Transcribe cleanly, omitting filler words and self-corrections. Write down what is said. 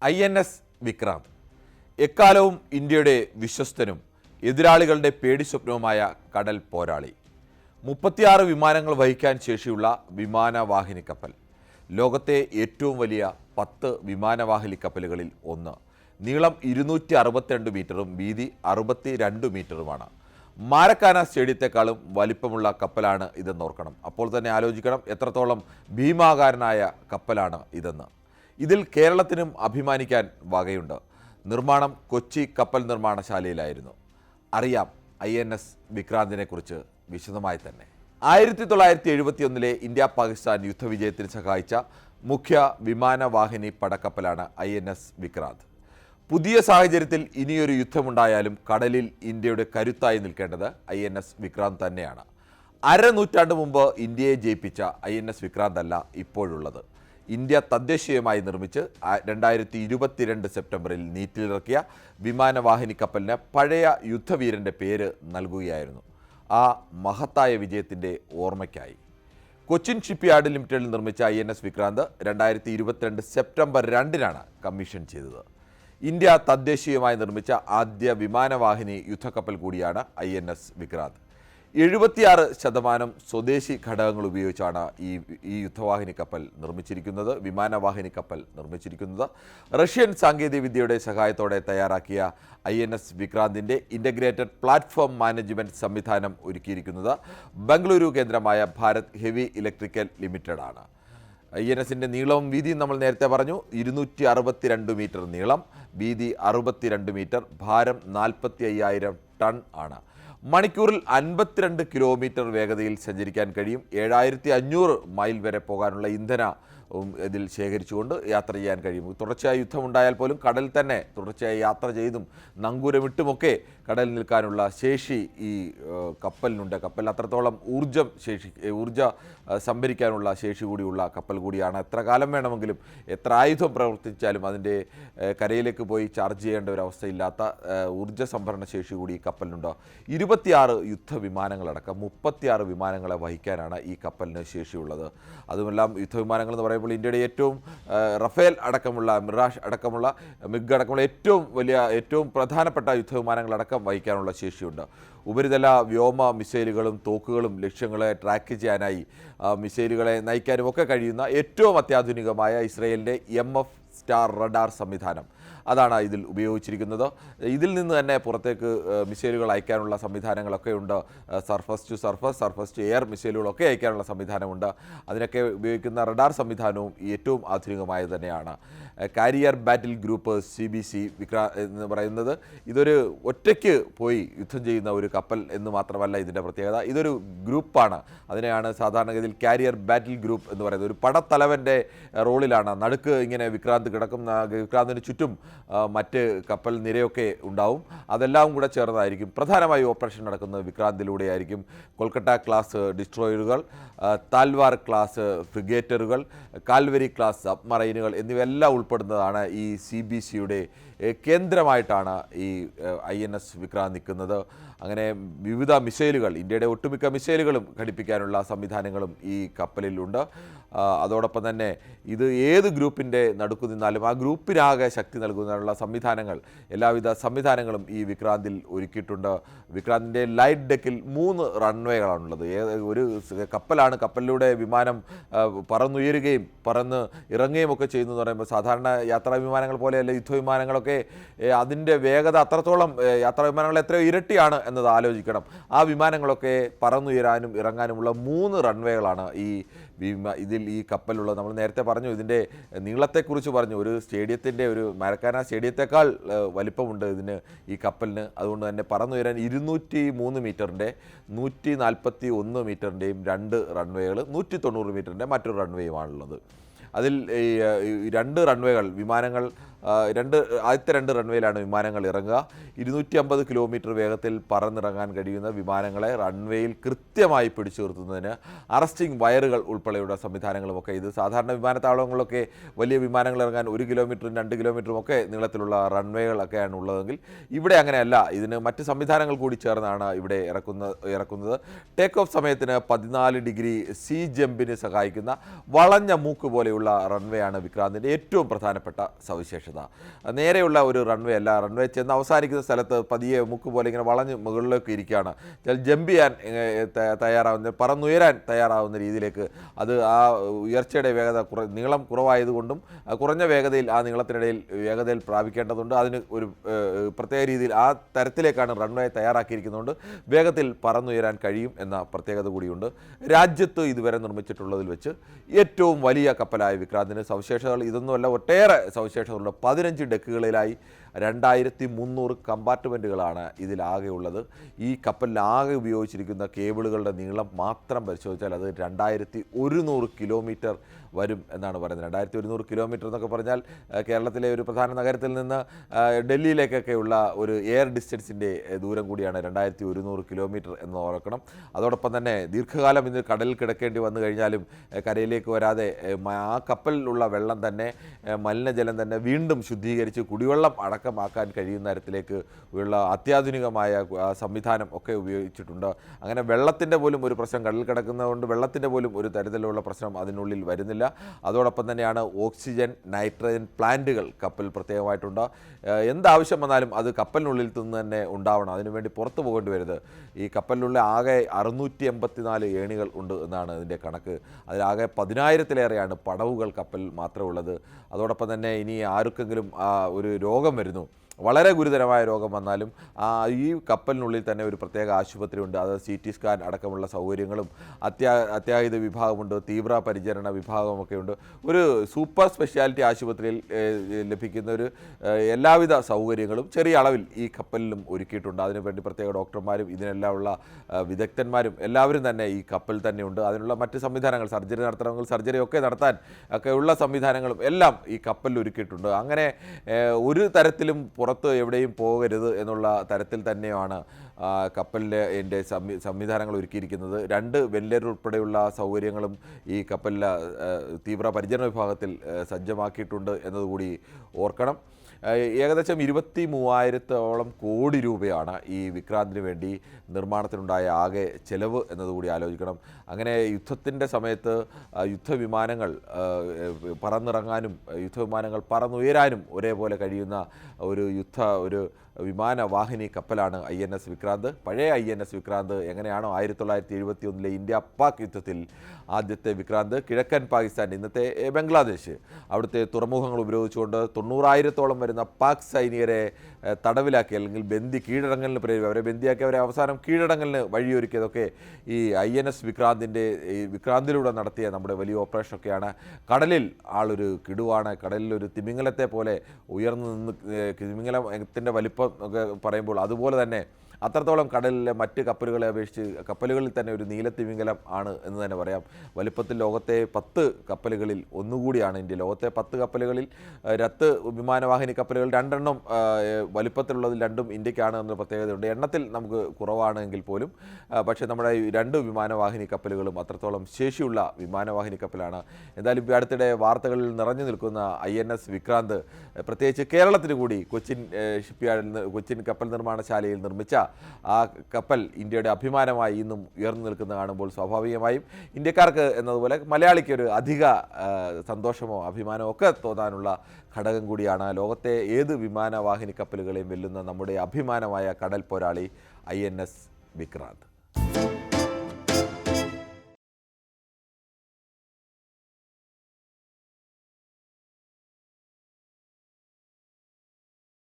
INS Vikrant എക്കാലവും ഇന്ത്യയുടെ വിശ്വസ്തനും എതിരാളികളുടെ പേടിസ്വപ്നവുമായ കടൽ പോരാളി. 36 വിമാനങ്ങൾ വഹിക്കാൻ ശേഷിയുള്ള വിമാനവാഹിനി കപ്പൽ. ലോകത്തെ ഏറ്റവും വലിയ 10 വിമാനവാഹിനി കപ്പലുകളിൽ ഒന്ന്. നീളം 262 മീറ്ററും വീതി 62 മീറ്ററുമാണ്. മാരക്കാന സ്റ്റേഡിയത്തെക്കാളും വലിപ്പമുള്ള കപ്പലാണ് ഇതെന്ന് ഓർക്കണം. അപ്പോൾ തന്നെ ആലോചിക്കണം എത്രത്തോളം ഭീമാകാരനായ കപ്പലാണ് ഇതെന്ന്. ഇതിൽ കേരളത്തിനും അഭിമാനിക്കാൻ വകയുണ്ട്. നിർമ്മാണം കൊച്ചി കപ്പൽ നിർമ്മാണശാലയിലായിരുന്നു. അറിയാം INS വിക്രാന്തിനെ കുറിച്ച് വിശദമായി തന്നെ. 1971 ഇന്ത്യ പാകിസ്ഥാൻ യുദ്ധവിജയത്തിന് സഹായിച്ച മുഖ്യ വിമാനവാഹിനി പടക്കപ്പലാണ് INS വിക്രാന്ത്. പുതിയ സാഹചര്യത്തിൽ ഇനിയൊരു യുദ്ധമുണ്ടായാലും കടലിൽ ഇന്ത്യയുടെ കരുത്തായി നിൽക്കേണ്ടത് INS വിക്രാന്ത് തന്നെയാണ്. അരനൂറ്റാണ്ട് മുമ്പ് ഇന്ത്യയെ ജയിപ്പിച്ച INS വിക്രാന്ത് അല്ല ഇപ്പോഴുള്ളത്. ഇന്ത്യ തദ്ദേശീയമായി നിർമ്മിച്ച് 2022 സെപ്റ്റംബറിൽ നീറ്റിലിറക്കിയ വിമാനവാഹിനി കപ്പലിന് പഴയ യുദ്ധവീരൻ്റെ പേര് നൽകുകയായിരുന്നു. ആ മഹത്തായ വിജയത്തിൻ്റെ ഓർമ്മയ്ക്കായി കൊച്ചിൻ ഷിപ്പ്യാർഡ് ലിമിറ്റഡിൽ നിർമ്മിച്ച INS വിക്രാന്ത് 2022 സെപ്റ്റംബർ 2 കമ്മീഷൻ ചെയ്തത്. ഇന്ത്യ തദ്ദേശീയമായി നിർമ്മിച്ച ആദ്യ വിമാനവാഹിനി യുദ്ധക്കപ്പൽ കൂടിയാണ് INS വിക്രാന്ത്. 76% സ്വദേശി ഘടകങ്ങൾ ഉപയോഗിച്ചാണ് ഈ യുദ്ധവാഹിനി കപ്പൽ നിർമ്മിച്ചിരിക്കുന്നത്. വിമാനവാഹിനി കപ്പൽ നിർമ്മിച്ചിരിക്കുന്നത് റഷ്യൻ സാങ്കേതികവിദ്യയുടെ സഹായത്തോടെ തയ്യാറാക്കിയ INS വിക്രാന്തിൻ്റെ ഇൻ്റഗ്രേറ്റഡ് പ്ലാറ്റ്ഫോം മാനേജ്മെൻറ്റ് സംവിധാനം ഒരുക്കിയിരിക്കുന്നത് ബംഗളൂരു കേന്ദ്രമായ ഭാരത് ഹെവി ഇലക്ട്രിക്കൽ ലിമിറ്റഡ് ആണ്. INSൻ്റെ നീളവും വീതിയും നമ്മൾ നേരത്തെ പറഞ്ഞു. 262 മീറ്റർ നീളം, വീതി 62 മീറ്റർ, ഭാരം 45,000 ടൺ ആണ്. മണിക്കൂറിൽ 52 കിലോമീറ്റർ വേഗതയിൽ സഞ്ചരിക്കാൻ കഴിയും. 7500 മൈൽ വരെ പോകാനുള്ള ഇന്ധനം ഇതിൽ ശേഖരിച്ചുകൊണ്ട് യാത്ര ചെയ്യാൻ കഴിയും. തുടർച്ചയായി യുദ്ധമുണ്ടായാൽ പോലും കടലിൽ തന്നെ തുടർച്ചയായി യാത്ര ചെയ്തും നങ്കൂരമിട്ടുമൊക്കെ കടലിൽ നിൽക്കാനുള്ള ശേഷി ഈ കപ്പലിനുണ്ട്. കപ്പൽ അത്രത്തോളം ഊർജ സംഭരിക്കാനുള്ള ശേഷി കൂടിയുള്ള കപ്പൽ കൂടിയാണ്. എത്ര കാലം വേണമെങ്കിലും എത്ര ആയുധം പ്രവർത്തിച്ചാലും അതിൻ്റെ കരയിലേക്ക് പോയി ചാർജ് ചെയ്യേണ്ട ഒരു അവസ്ഥയില്ലാത്ത ഊർജ്ജ സംഭരണ ശേഷി കൂടി ഈ കപ്പലിനുണ്ട്. 26 യുദ്ധവിമാനങ്ങളടക്കം 36 വിമാനങ്ങളെ വഹിക്കാനാണ് ഈ കപ്പലിന് ശേഷിയുള്ളത്. അതുമെല്ലാം യുദ്ധവിമാനങ്ങൾ എന്ന് പറയുമ്പോൾ ഇന്ത്യയുടെ ഏറ്റവും റഫേൽ അടക്കമുള്ള, മിറാഷ് അടക്കമുള്ള, മിഗ് അടക്കമുള്ള ഏറ്റവും പ്രധാനപ്പെട്ട യുദ്ധവിമാനങ്ങളടക്കം വഹിക്കാനുള്ള ശേഷിയുണ്ട്. ഉപരിതല വ്യോമ മിസൈലുകളും തോക്കുകളും ലക്ഷ്യങ്ങളെ ട്രാക്ക് ചെയ്യാനായി മിസൈലുകളെ നയിക്കാനും ഒക്കെ കഴിയുന്ന ഏറ്റവും അത്യാധുനികമായ ഇസ്രയേലിൻ്റെ MF സ്റ്റാർ റഡാർ സംവിധാനം അതാണ് ഇതിൽ ഉപയോഗിച്ചിരിക്കുന്നത്. ഇതിൽ നിന്ന് തന്നെ പുറത്തേക്ക് മിസൈലുകൾ അയക്കാനുള്ള സംവിധാനങ്ങളൊക്കെ ഉണ്ട്. Surface to surface, surface to air മിസൈലുകളൊക്കെ അയക്കാനുള്ള സംവിധാനമുണ്ട്. അതിനൊക്കെ ഉപയോഗിക്കുന്ന റഡാർ സംവിധാനവും ഏറ്റവും ആധുനികമായത് തന്നെയാണ്. കാരിയർ ബാറ്റിൽ ഗ്രൂപ്പ് CBC എന്ന് പറയുന്നത് ഇതൊരു ഒറ്റയ്ക്ക് പോയി യുദ്ധം ചെയ്യുന്ന ഒരു കപ്പൽ എന്ന് മാത്രമല്ല ഇതിൻ്റെ പ്രത്യേകത. ഇതൊരു ഗ്രൂപ്പാണ്. അതിനെയാണ് സാധാരണഗതിയിൽ കാരിയർ ബാറ്റിൽ ഗ്രൂപ്പ് എന്ന് പറയുന്നത്. ഒരു പടത്തലവൻ്റെ റോളിലാണ്. നടുക്ക് ഇങ്ങനെ വിക്രാന്ത് കിടക്കുന്ന, വിക്രാന്തിന് ചുറ്റും മറ്റ് കപ്പൽ നിരയൊക്കെ ഉണ്ടാവും. അതെല്ലാം കൂടെ ചേർന്നതായിരിക്കും പ്രധാനമായി ഓപ്പറേഷൻ നടക്കുന്നത്. വിക്രാന്തിലൂടെയായിരിക്കും. കൊൽക്കത്ത ക്ലാസ് ഡിസ്ട്രോയറുകൾ, താൽവാർ ക്ലാസ് ഫ്രിഗേറ്ററുകൾ, കാൽവരി ക്ലാസ് സബ്മറൈനുകൾ എന്നിവയെല്ലാം ഉൾപ്പെടുന്നതാണ് ഈ CBCയുടെ കേന്ദ്രമായിട്ടാണ് ഈ INS വിക്രാന്ത് നിൽക്കുന്നത്. അങ്ങനെ വിവിധ മിസൈലുകൾ, ഇന്ത്യയുടെ ഒട്ടുമിക്ക മിസൈലുകളും ഘടിപ്പിക്കാനുള്ള സംവിധാനങ്ങളും ഈ കപ്പലിലുണ്ട്. അതോടൊപ്പം തന്നെ ഇത് ഏത് ഗ്രൂപ്പിൻ്റെ നടുക്കു നിന്നാലും ആ ഗ്രൂപ്പിനാകെ ശക്തി നൽകുന്നതിനുള്ള സംവിധാനങ്ങൾ, എല്ലാവിധ സംവിധാനങ്ങളും ഈ വിക്രാന്തിൽ ഒരുക്കിയിട്ടുണ്ട്. വിക്രാന്തിൻ്റെ ലൈറ്റ് ഡെക്കിൽ 3 റൺവേകളാണുള്ളത്. ഒരു കപ്പലാണ്. കപ്പലിലൂടെ വിമാനം പറന്നുയരുകയും പറന്ന് ഇറങ്ങുകയും ഒക്കെ ചെയ്യുന്നു എന്ന് പറയുമ്പോൾ സാധാരണ യാത്രാ വിമാനങ്ങൾ പോലെയല്ല യുദ്ധവിമാനങ്ങളൊക്കെ. അതിൻ്റെ വേഗത അത്രത്തോളം, യാത്രാ വിമാനങ്ങൾ എത്രയോ ഇരട്ടിയാണ് എന്നത് ആലോചിക്കണം. ആ വിമാനങ്ങളൊക്കെ പറന്നുയരാനും ഇറങ്ങാനുമുള്ള 3 റൺവേകളാണ് ഇതിൽ ഈ കപ്പലുള്ളത്. നമ്മൾ നേരത്തെ പറഞ്ഞു, ഇതിൻ്റെ നീളത്തെക്കുറിച്ച് പറഞ്ഞു. ഒരു സ്റ്റേഡിയത്തിൻ്റെ, ഒരു മാരക്കാന സ്റ്റേഡിയത്തെക്കാൾ വലിപ്പമുണ്ട് ഇതിന്, ഈ കപ്പലിന്. അതുകൊണ്ട് തന്നെ പറന്നുയരാൻ 203 മീറ്ററിൻ്റെ 141 മീറ്ററിൻ്റെയും 2 റൺവേകൾ, 190 മീറ്ററിൻ്റെ മറ്റൊരു റൺവേയുമാണുള്ളത്. അതിൽ ഈ 2 റൺവേകൾ വിമാനങ്ങൾ ആദ്യത്തെ 2 റൺവേയിലാണ് വിമാനങ്ങൾ ഇറങ്ങുക. 250 കിലോമീറ്റർ വേഗത്തിൽ പറന്നിറങ്ങാൻ കഴിയുന്ന വിമാനങ്ങളെ റൺവേയിൽ കൃത്യമായി പിടിച്ചു നിർത്തുന്നതിന് അറസ്റ്റിംഗ് വയറുകൾ ഉൾപ്പെടെയുള്ള സംവിധാനങ്ങളുമൊക്കെ. ഇത് സാധാരണ വിമാനത്താവളങ്ങളിലൊക്കെ വലിയ വിമാനങ്ങൾ ഇറങ്ങാൻ 1 കിലോമീറ്ററും 2 കിലോമീറ്ററും ഒക്കെ നീളത്തിലുള്ള റൺവേകളൊക്കെയാണ് ഉള്ളതെങ്കിൽ ഇവിടെ അങ്ങനെയല്ല. ഇതിന് മറ്റ് സംവിധാനങ്ങൾ കൂടി ചേർന്നാണ് ഇവിടെ ഇറക്കുന്നത്. ടേക്ക് ഓഫ് സമയത്തിന് 14 ഡിഗ്രി സീ ജമ്പിന് സഹായിക്കുന്ന വളഞ്ഞ മൂക്ക് പോലെയുള്ള റൺവേ ആണ് വിക്രാന്തിൻ്റെ ഏറ്റവും പ്രധാനപ്പെട്ട സവിശേഷത. സവിശേഷത. നേരെയുള്ള ഒരു റൺവേ അല്ല, റൺവേ ചെന്ന് അവസാനിക്കുന്ന സ്ഥലത്ത് പതിയെ മുക്ക് പോലെ ഇങ്ങനെ വളഞ്ഞ് മുകളിലേക്ക് ഇരിക്കുകയാണ്. ജമ്പ് ചെയ്യാൻ തയ്യാറാവുന്ന, പറന്നുയരാൻ തയ്യാറാവുന്ന രീതിയിലേക്ക് അത് ആ ഉയർച്ചയുടെ വേഗത നീളം കുറവായതുകൊണ്ടും കുറഞ്ഞ വേഗതയിൽ ആ നീളത്തിനിടയിൽ വേഗതയിൽ പ്രാപിക്കേണ്ടതുണ്ട്. അതിന് ഒരു പ്രത്യേക രീതിയിൽ ആ തരത്തിലേക്കാണ് റൺവേ തയ്യാറാക്കിയിരിക്കുന്നതുകൊണ്ട് വേഗത്തിൽ പറന്നുയരാൻ കഴിയും എന്ന പ്രത്യേകത കൂടിയുണ്ട്. രാജ്യത്ത് ഇതുവരെ നിർമ്മിച്ചിട്ടുള്ളതിൽ വെച്ച് ഏറ്റവും വലിയ കപ്പലായ വിക്രാന്തിന് സവിശേഷതകൾ ഇതൊന്നുമല്ല, ഒട്ടേറെ സവിശേഷതകളുള്ള 15 ഡെക്കുകളിലായി 2300 കമ്പാർട്ട്മെൻറ്റുകളാണ് ഇതിലാകെയുള്ളത്. ഈ കപ്പലിലാകെ ഉപയോഗിച്ചിരിക്കുന്ന കേബിളുകളുടെ നീളം മാത്രം പരിശോധിച്ചാൽ അത് 2100 കിലോമീറ്റർ വരും എന്നാണ് പറയുന്നത്. 2100 കിലോമീറ്റർ എന്നൊക്കെ പറഞ്ഞാൽ കേരളത്തിലെ ഒരു പ്രധാന നഗരത്തിൽ നിന്ന് ഡൽഹിയിലേക്കൊക്കെയുള്ള ഒരു എയർ ഡിസ്റ്റൻസിൻ്റെ ദൂരം കൂടിയാണ് 2100 കിലോമീറ്റർ എന്ന് ഓർക്കണം. അതോടൊപ്പം തന്നെ ദീർഘകാലം ഇന്ന് കടലിൽ കിടക്കേണ്ടി വന്നു കഴിഞ്ഞാലും കരയിലേക്ക് വരാതെ ആ കപ്പലിലുള്ള വെള്ളം തന്നെ, മലിനജലം തന്നെ വീണ്ടും ശുദ്ധീകരിച്ച് കുടിവെള്ളം അടക്കമാക്കാൻ കഴിയുന്ന തരത്തിലേക്ക് ഉള്ള അത്യാധുനികമായ സംവിധാനം ഒക്കെ ഉപയോഗിച്ചിട്ടുണ്ട്. അങ്ങനെ വെള്ളത്തിൻ്റെ പോലും ഒരു പ്രശ്നം, കടലിൽ കിടക്കുന്നതുകൊണ്ട് വെള്ളത്തിൻ്റെ പോലും ഒരു തരത്തിലുള്ള പ്രശ്നം അതിനുള്ളിൽ വരുന്നില്ല. അതോടൊപ്പം തന്നെയാണ് ഓക്സിജൻ, നൈട്രജൻ പ്ലാന്റുകൾ കപ്പൽ പ്രത്യേകമായിട്ടുണ്ട്. എന്താവശ്യം വന്നാലും അത് കപ്പലിനുള്ളിൽ നിന്ന് തന്നെ ഉണ്ടാവണം, അതിനുവേണ്ടി പുറത്തു പോകേണ്ടി വരുന്നത്. ഈ കപ്പലിനുള്ള ആകെ 684 ഏണികൾ ഉണ്ട് എന്നാണ് ഇതിൻ്റെ കണക്ക്. അതിലാകെ 10,000-ലേറെയാണ് പടവുകൾ കപ്പലിൽ മാത്രമേ ഉള്ളത്. അതോടൊപ്പം തന്നെ ഇനി ആർക്കെങ്കിലും ഒരു രോഗം വരുന്നു, വളരെ ഗുരുതരമായ രോഗം വന്നാലും ഈ കപ്പലിനുള്ളിൽ തന്നെ ഒരു പ്രത്യേക ആശുപത്രിയുണ്ട്. അത് CT സ്കാൻ അടക്കമുള്ള സൗകര്യങ്ങളും അത്യാഹിത വിഭാഗമുണ്ട്, തീവ്ര പരിചരണ വിഭാഗമൊക്കെയുണ്ട്. ഒരു സൂപ്പർ സ്പെഷ്യാലിറ്റി ആശുപത്രിയിൽ ലഭിക്കുന്ന ഒരു എല്ലാവിധ സൗകര്യങ്ങളും ചെറിയ അളവിൽ ഈ കപ്പലിലും ഒരുക്കിയിട്ടുണ്ട്. അതിനുവേണ്ടി പ്രത്യേക ഡോക്ടർമാരും ഇതിനെല്ലാമുള്ള വിദഗ്ധന്മാരും എല്ലാവരും തന്നെ ഈ കപ്പൽ തന്നെയുണ്ട്. അതിനുള്ള മറ്റ് സംവിധാനങ്ങൾ, സർജറി നടത്തണമെങ്കിൽ സർജറി ഒക്കെ നടത്താൻ ഒക്കെയുള്ള സംവിധാനങ്ങളും എല്ലാം ഈ കപ്പലിൽ ഒരുക്കിയിട്ടുണ്ട്. അങ്ങനെ ഒരു തരത്തിലും പുറത്ത് എവിടെയും പോകരുത് എന്നുള്ള തരത്തിൽ തന്നെയാണ് കപ്പലിൻ്റെ സംവിധാനങ്ങൾ ഒരുക്കിയിരിക്കുന്നത്. 2 വെന്റിലേറ്റർ ഉൾപ്പെടെയുള്ള സൗകര്യങ്ങളും ഈ കപ്പലിലെ തീവ്ര പരിചരണ വിഭാഗത്തിൽ സജ്ജമാക്കിയിട്ടുണ്ട് എന്നതുകൂടി ഓർക്കണം. ഏകദേശം 23,000-ഓളം കോടി രൂപയാണ് ഈ വിക്രാന്തിന് വേണ്ടി നിർമ്മാണത്തിനുണ്ടായ ആകെ ചെലവ് എന്നതുകൂടി ആലോചിക്കണം. അങ്ങനെ യുദ്ധത്തിൻ്റെ സമയത്ത് യുദ്ധവിമാനങ്ങൾ പറന്നിറങ്ങാനും യുദ്ധവിമാനങ്ങൾ പറന്നുയരാനും ഒരേപോലെ കഴിയുന്ന ഒരു വിമാനവാഹിനി കപ്പലാണ് INS വിക്രാന്ത്. പഴയ INS വിക്രാന്ത് എങ്ങനെയാണോ 1971-ലെ ഇന്ത്യ പാക് യുദ്ധത്തിൽ ആദ്യത്തെ വിക്രാന്ത് കിഴക്കൻ പാകിസ്ഥാൻ, ഇന്നത്തെ ബംഗ്ലാദേശ്, അവിടുത്തെ തുറമുഖങ്ങൾ ഉപയോഗിച്ചുകൊണ്ട് 90,000-ഓളം വരുന്ന പാക് സൈനികരെ തടവിലാക്കി, അല്ലെങ്കിൽ കീഴടങ്ങലിന് അവരെ ബന്ദിയാക്കി അവരെ അവസാനം കീഴടങ്ങലിന് വഴിയൊരുക്കിയതൊക്കെ ഈ INS വിക്രാന്തിലൂടെ നടത്തിയ നമ്മുടെ വലിയ ഓപ്പറേഷനൊക്കെയാണ്. കടലിൽ ആളൊരു കിടുവാണ്, കടലിൽ ഒരു തിമിംഗലത്തെ പോലെ ഉയർന്നു നിന്ന്, തിമിംഗലത്തിൻ്റെ വലിപ്പം ഒക്കെ പറയുമ്പോൾ അതുപോലെ തന്നെ അത്രത്തോളം കടലിലെ മറ്റ് കപ്പലുകളെ അപേക്ഷിച്ച് കപ്പലുകളിൽ തന്നെ ഒരു നീലത്തിമിംഗലം ആണ് എന്ന് തന്നെ പറയാം. വലിപ്പത്തിൽ ലോകത്തെ 10 കപ്പലുകളിൽ ഒന്നുകൂടിയാണ് ഇന്ത്യ. ലോകത്തെ 10 കപ്പലുകളിൽ 2 വിമാനവാഹിനി കപ്പലുകൾ 2 എണ്ണം വലിപ്പത്തിലുള്ളതിൽ 2ഉം ഇന്ത്യക്കാണ് എന്ന പ്രത്യേകതയുണ്ട്. എണ്ണത്തിൽ നമുക്ക് കുറവാണെങ്കിൽ പോലും പക്ഷേ നമ്മുടെ ഈ 2 വിമാനവാഹിനി കപ്പലുകളും അത്രത്തോളം ശേഷിയുള്ള വിമാനവാഹിനി കപ്പലാണ്. എന്തായാലും അടുത്തിടെ വാർത്തകളിൽ നിറഞ്ഞു നിൽക്കുന്ന INS വിക്രാന്ത് പ്രത്യേകിച്ച് കേരളത്തിന് കൂടി കൊച്ചിൻ കപ്പൽ നിർമ്മാണശാലയിൽ നിർമ്മിച്ച ആ കപ്പൽ ഇന്ത്യയുടെ അഭിമാനമായി ഇന്നും ഉയർന്നു നിൽക്കുന്ന കാണുമ്പോൾ സ്വാഭാവികമായും ഇന്ത്യക്കാർക്ക് എന്നതുപോലെ മലയാളിക്ക് ഒരു അധിക സന്തോഷമോ അഭിമാനമോ ഒക്കെ തോന്നാനുള്ള ഘടകം കൂടിയാണ്. ലോകത്തെ ഏത് വിമാനവാഹിനി കപ്പലുകളെയും വെല്ലുന്ന നമ്മുടെ അഭിമാനമായ കടൽ പോരാളി INS വിക്രാന്ത്.